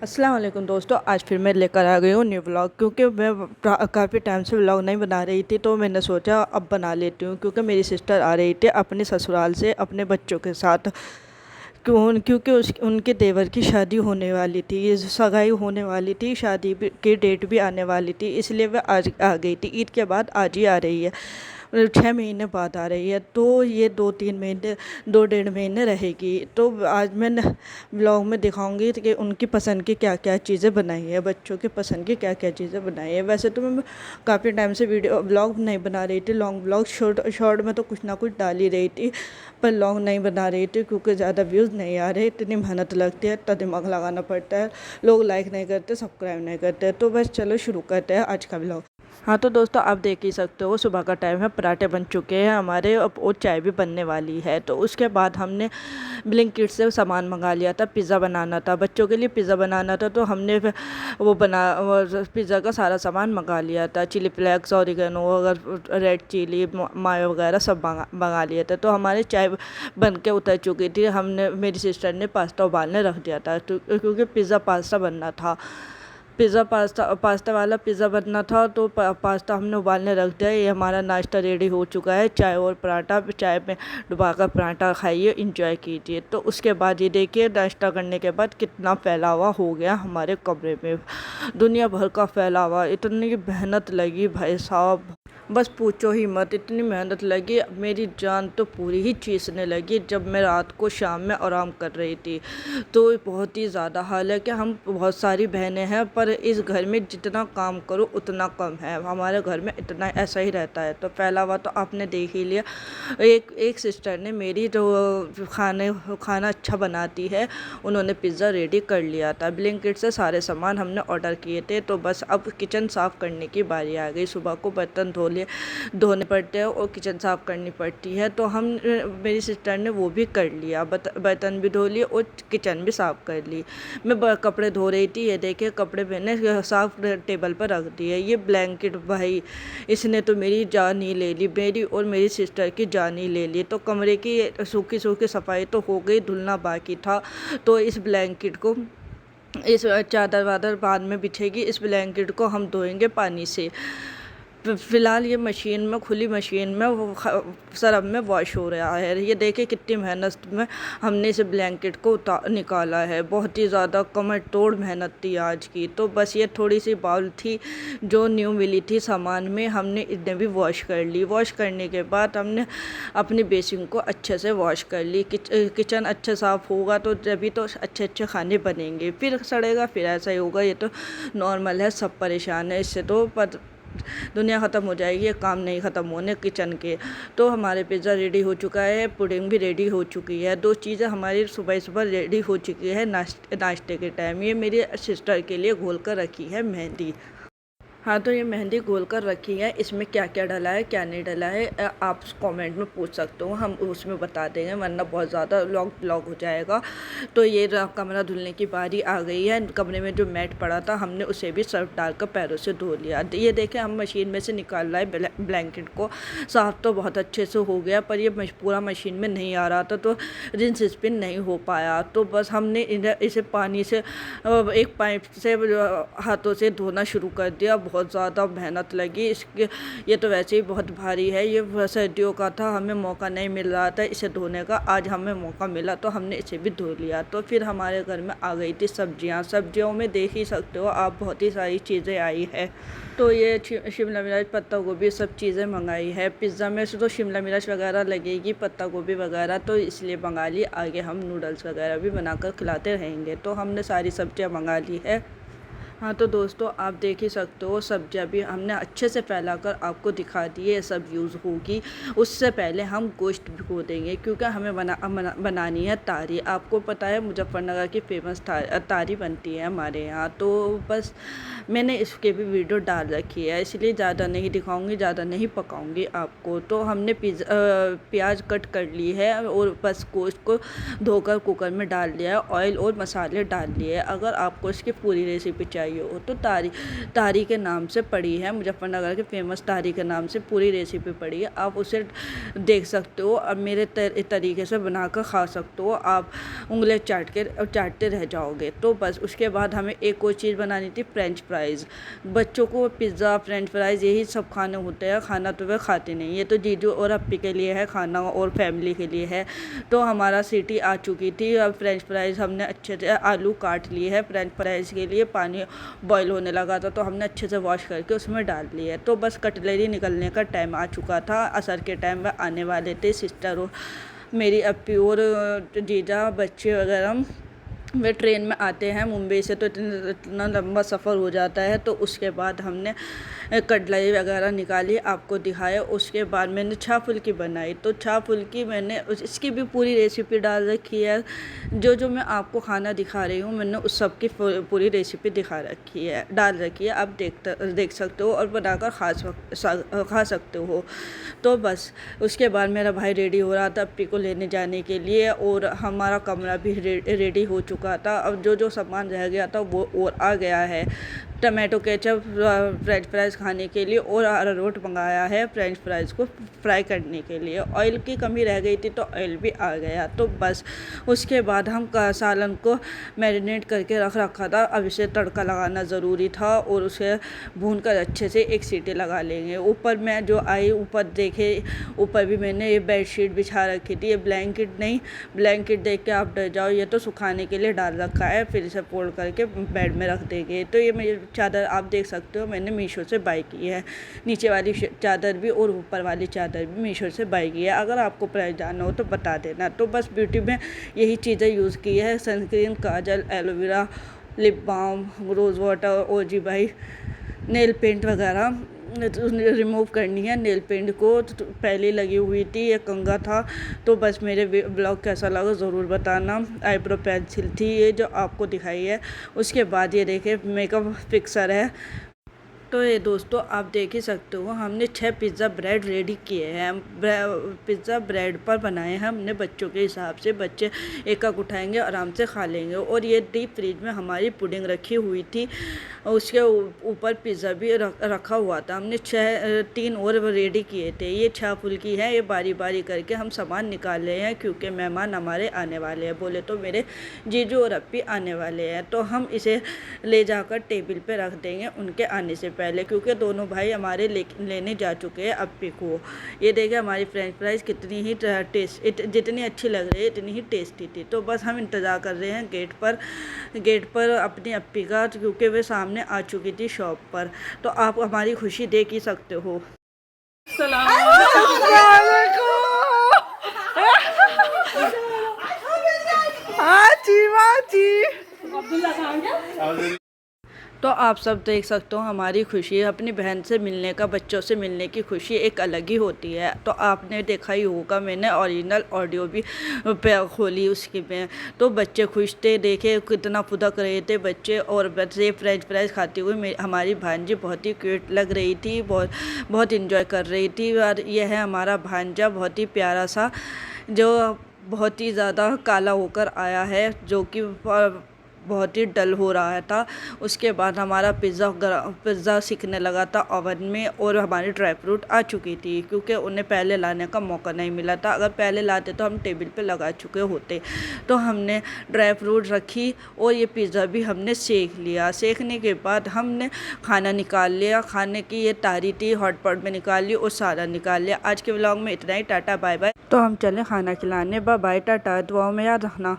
अस्सलाम वालेकुम दोस्तों, आज फिर मैं लेकर आ गई हूँ न्यू व्लॉग। क्योंकि मैं काफ़ी टाइम से व्लॉग नहीं बना रही थी, तो मैंने सोचा अब बना लेती हूँ। क्योंकि मेरी सिस्टर आ रही थी अपने ससुराल से अपने बच्चों के साथ। क्योंकि उनके देवर की शादी होने वाली थी, ये सगाई होने वाली थी, शादी की डेट भी आने वाली थी, इसलिए वह आज आ गई थी। ईद के बाद आज ही आ रही है, 6 महीने बाद आ रही है। तो ये 2-3 महीने, 2 डेढ़ महीने रहेगी। तो आज मैं ब्लॉग में दिखाऊंगी कि उनकी पसंद की क्या क्या चीज़ें बनाई है, बच्चों की पसंद की क्या क्या चीज़ें बनाई है। वैसे तो मैं काफ़ी टाइम से वीडियो ब्लॉग नहीं बना रही थी, लॉन्ग ब्लॉग शॉर्ट में तो कुछ ना कुछ डाल ही रही थी, पर लॉन्ग नहीं बना रही थी क्योंकि ज़्यादा व्यूज़ नहीं आ रहे। इतनी मेहनत लगती है, इतना दिमाग लगाना पड़ता है, लोग लाइक नहीं करते, सब्सक्राइब नहीं करते। तो बस चलो शुरू करते हैं आज का ब्लॉग। हाँ तो दोस्तों, आप देख ही सकते हो सुबह का टाइम है, पराठे बन चुके हैं हमारे, अब और चाय भी बनने वाली है। तो उसके बाद हमने ब्लिंकिट से सामान मंगा लिया था, पिज़्ज़ा बनाना था, बच्चों के लिए पिज़्ज़ा बनाना था। तो हमने वो पिज़्ज़ा का सारा सामान मंगा लिया था, चिली फ्लेक्स, ऑरिगेनो, अगर रेड चिली, मायो वगैरह सब मंगा लिए थे। तो हमारी चाय बन के उतर चुकी थी। मेरी सिस्टर ने पास्ता उबालने रख दिया था, क्योंकि पिज़्ज़ा पास्ता बनना था। पास्ता वाला पिज़्ज़ा बनना था। तो पास्ता हमने उबालने रख दिया। ये हमारा नाश्ता रेडी हो चुका है, चाय और पराठा। चाय में डुबाकर पराठा खाइए, इंजॉय कीजिए। तो उसके बाद ये देखिए, नाश्ता करने के बाद कितना फैलावा हो गया हमारे कमरे में, दुनिया भर का फैलावा। इतनी मेहनत लगी भाई साहब, बस पूछो ही मत, इतनी मेहनत लगी, मेरी जान तो पूरी ही चीसने लगी जब मैं रात को शाम में आराम कर रही थी। तो बहुत ही ज़्यादा, हालांकि हम बहुत सारी बहनें हैं, पर इस घर में जितना काम करो उतना कम है। हमारे घर में इतना ऐसा ही रहता है। तो पहला हुआ तो आपने देख ही लिया। एक सिस्टर ने मेरी जो खाना अच्छा बनाती है, उन्होंने पिज़्ज़ा रेडी कर लिया था। ब्लिंकिट से सारे सामान हमने ऑर्डर किए थे। तो बस अब किचन साफ़ करने की बारी आ गई। सुबह को बर्तन धोने पड़ते हैं और किचन साफ़ करनी पड़ती है। तो मेरी सिस्टर ने वो भी कर लिया, बर्तन भी धो लिए और किचन भी साफ़ कर ली। मैं कपड़े धो रही थी, ये देखे कपड़े मैंने साफ टेबल पर रख दिए। ये ब्लैंकेट भाई, इसने तो मेरी जान ही ले ली, मेरी और मेरी सिस्टर की जान ही ले ली। तो कमरे की सूखी सूखी सफाई तो हो गई, धुलना बाकी था। तो इस चादर वादर बाद में बिछेगी, इस ब्लैंकेट को हम धोएंगे पानी से। फ़िलहाल ये मशीन में, खुली मशीन में सरफ में वॉश हो रहा है। ये देखिए कितनी मेहनत में हमने इस ब्लैंकेट को निकाला है। बहुत ही ज़्यादा कमर तोड़ मेहनत थी आज की। तो बस ये थोड़ी सी बाउल थी जो न्यू मिली थी सामान में, हमने इतने भी वॉश कर ली। वॉश करने के बाद हमने अपनी बेसिन को अच्छे से वॉश कर ली। किचन अच्छे साफ़ होगा तो तभी तो अच्छे अच्छे खाने बनेंगे, फिर सड़ेगा फिर ऐसा ही होगा। ये तो नॉर्मल है, सब परेशान है इससे। तो दुनिया ख़त्म हो जाएगी, ये काम नहीं ख़त्म होने किचन के। तो हमारे पिज़्ज़ा रेडी हो चुका है, पुडिंग भी रेडी हो चुकी है। 2 चीज़ें हमारी सुबह सुबह रेडी हो चुकी है नाश्ते के टाइम। ये मेरी सिस्टर के लिए घोल कर रखी है मेहंदी। हाँ तो ये मेहंदी घोल कर रखी है, इसमें क्या क्या डला है क्या नहीं डला है आप कमेंट में पूछ सकते हो, हम उसमें बता देंगे, वरना बहुत ज़्यादा लॉग हो जाएगा। तो ये कमरा धुलने की बारी आ गई है। कमरे में जो मैट पड़ा था हमने उसे भी सर्फ डालकर पैरों से धो लिया। ये देखें, हम मशीन में से निकाल रहा है ब्लैंकेट को। साफ़ तो बहुत अच्छे से हो गया, पर ये पूरा मशीन में नहीं आ रहा था, तो रिंस स्पिन नहीं हो पाया। तो बस हमने इसे पानी से एक पाइप से हाथों से धोना शुरू कर दिया। बहुत ज़्यादा मेहनत लगी इसके, ये तो वैसे ही बहुत भारी है। ये सर्दियों का था, हमें मौका नहीं मिल रहा था इसे धोने का, आज हमें मौका मिला तो हमने इसे भी धो लिया। तो फिर हमारे घर में आ गई थी सब्जियों में देख ही सकते हो आप, बहुत ही सारी चीज़ें आई है। तो ये शिमला मिर्च, पत्ता गोभी, सब चीज़ें मंगाई है। पिज़्ज़ा में से तो शिमला मिर्च वगैरह लगेगी, पत्ता गोभी वगैरह, तो इसलिए मंगा ली। आगे हम नूडल्स वगैरह भी बनाकर खिलाते रहेंगे। तो हमने सारी सब्जियां मंगा ली है। हाँ तो दोस्तों, आप देख ही सकते हो सब्जियां भी हमने अच्छे से फैलाकर आपको दिखा दी है, सब यूज़ होगी। उससे पहले हम गोश्त भिगो देंगे, क्योंकि हमें बनानी है तारी। आपको पता है मुजफ्फरनगर की फेमस तारी बनती है हमारे यहाँ। तो बस मैंने इसके भी वीडियो डाल रखी है, इसलिए ज़्यादा नहीं दिखाऊंगी, ज़्यादा नहीं पकाऊंगी आपको। तो हमने प्याज कट कर ली है और बस गोश्त को धोकर कुकर में डाल दिया है, ऑयल और मसाले डाल लिए। अगर आपको इसकी पूरी रेसिपी चाहिए चाहिए हो तो तारी के नाम से पड़ी है, मुजफ्फरनगर के फेमस तारी के नाम से पूरी रेसिपी पड़ी है। आप उसे देख सकते हो और मेरे तरीके से बनाकर खा सकते हो। आप उंगली चाटते रह जाओगे। तो बस उसके बाद हमें एक और चीज़ बनानी थी, फ्रेंच फ्राइज़। बच्चों को पिज़्ज़ा, फ्रेंच फ्राइज़ यही सब खाने होते हैं, खाना तो वे खाते नहीं। ये तो जीजू और अप्पी के लिए है खाना और फैमिली के लिए है। तो हमारा सीटी आ चुकी थी। अब फ्रेंच फ्राइज़ हमने अच्छे से आलू काट लिए है। फ्रेंच फ्राइज़ के लिए पानी बॉईल होने लगा था तो हमने अच्छे से वॉश करके उसमें डाल दिया है। तो बस कटलरी निकलने का टाइम आ चुका था। असर के टाइम वह आने वाले थे। सिस्टर और मेरी अप्पी और जीजा बच्चे वगैरह वे ट्रेन में आते हैं मुंबई से, तो इतना लंबा सफ़र हो जाता है। तो उसके बाद हमने कटलरी वगैरह निकाली, आपको दिखाया। उसके बाद मैंने छा फुल्की बनाई। तो छा फुल्की मैंने इसकी भी पूरी रेसिपी डाल रखी है। जो मैं आपको खाना दिखा रही हूँ मैंने उस सब की पूरी रेसिपी डाल रखी है। आप देख सकते हो और बनाकर खा सकते हो। तो बस उसके बाद मेरा भाई रेडी हो रहा था अप्पी को लेने जाने के लिए और हमारा कमरा भी रेडी हो चुका था। अब जो सामान रह गया था वो और आ गया है। टमाटो केचप फ्रेंच फ्राइज़ खाने के लिए और अरारोट मंगाया है फ्रेंच फ्राइज़ को फ्राई करने के लिए। ऑयल की कमी रह गई थी तो ऑयल भी आ गया। तो बस उसके बाद हम सालन को मैरिनेट करके रखा था। अब इसे तड़का लगाना ज़रूरी था और उसे भून कर अच्छे से एक सीटी लगा लेंगे। ऊपर मैं जो आई ऊपर देखे, ऊपर भी मैंने ये बेडशीट बिछा रखी थी। ये ब्लैंकेट नहीं, ब्लैंकेट देख के आप डर जाओ, ये तो सुखाने के लिए डाल रखा है, फिर इसे फोल्ड करके बेड में रख देंगे। तो ये मेरी चादर आप देख सकते हो मैंने मीशो से बाय की है। नीचे वाली चादर भी और ऊपर वाली चादर भी मीशो से बाय की है। अगर आपको प्राइस जानना हो तो बता देना। तो बस ब्यूटी में यही चीज़ें यूज़ की है, sunscreen, kajal, aloe vera, lip balm, rose water, ओजी भाई, नेल पेंट वगैरह रिमूव करनी है। नेल पेंट को पहले लगी हुई थी, ये कंघा था। तो बस मेरे ब्लॉग कैसा लगा ज़रूर बताना। आईब्रो पेंसिल थी ये जो आपको दिखाई है। उसके बाद ये देखिए मेकअप फिक्सर है। तो ये दोस्तों आप देख ही सकते हो हमने 6 पिज़्ज़ा ब्रेड रेडी किए हैं। पिज़्ज़ा ब्रेड पर बनाए हैं हमने बच्चों के हिसाब से। बच्चे एक उठाएंगे आराम से खा लेंगे। और ये डीप फ्रिज में हमारी पुडिंग रखी हुई थी, उसके ऊपर पिज़्ज़ा भी रखा हुआ था। हमने 3 और रेडी किए थे। ये 6 फुल्की है, ये बारी बारी करके हम सामान निकाल रहे हैं क्योंकि मेहमान हमारे आने वाले हैं। बोले तो मेरे जीजू और अप्पी आने वाले हैं। तो हम इसे ले जाकर टेबल पे रख देंगे उनके आने से पहले, क्योंकि दोनों भाई हमारे लेने जा चुके हैं अप्पी को। ये देखिए हमारी फ्रेंच फ्राइज़ कितनी ही जितनी अच्छी लग रही है इतनी ही टेस्टी थी। तो बस हम इंतज़ार कर रहे हैं गेट पर अपनी अप्पी का, क्योंकि वे सामने आ चुकी थी शॉप पर। तो आप हमारी खुशी देख ही सकते हो। तो आप सब देख सकते हो हमारी खुशी, अपनी बहन से मिलने का, बच्चों से मिलने की खुशी एक अलग ही होती है। तो आपने देखा ही होगा मैंने ओरिजिनल ऑडियो भी खोली उसकी में। तो बच्चे खुश थे, देखे कितना फुदक रहे थे बच्चे। और बच्चे फ्रेंच फ्राइज़ खाते हुए हमारी भांजी बहुत ही क्यूट लग रही थी, बहुत इंजॉय कर रही थी। और यह है हमारा भांजा, बहुत ही प्यारा सा, जो बहुत ही ज़्यादा काला होकर आया है, जो कि बहुत ही डल हो रहा था। उसके बाद हमारा पिज़्ज़ा सिकने लगा था ओवन में और हमारी ड्राई फ्रूट आ चुकी थी, क्योंकि उन्हें पहले लाने का मौका नहीं मिला था। अगर पहले लाते तो हम टेबल पे लगा चुके होते। तो हमने ड्राई फ्रूट रखी और ये पिज़्ज़ा भी हमने सेक लिया। सेकने के बाद हमने खाना निकाल लिया। खाने की ये तारी थी, हॉट पॉट में निकाल ली और सारा निकाल लिया। आज के व्लॉग में इतना ही। Tata bye bye. तो हम चलें खाना खिलाने। बाय बाय, टाटा, दुआओं में याद रखना।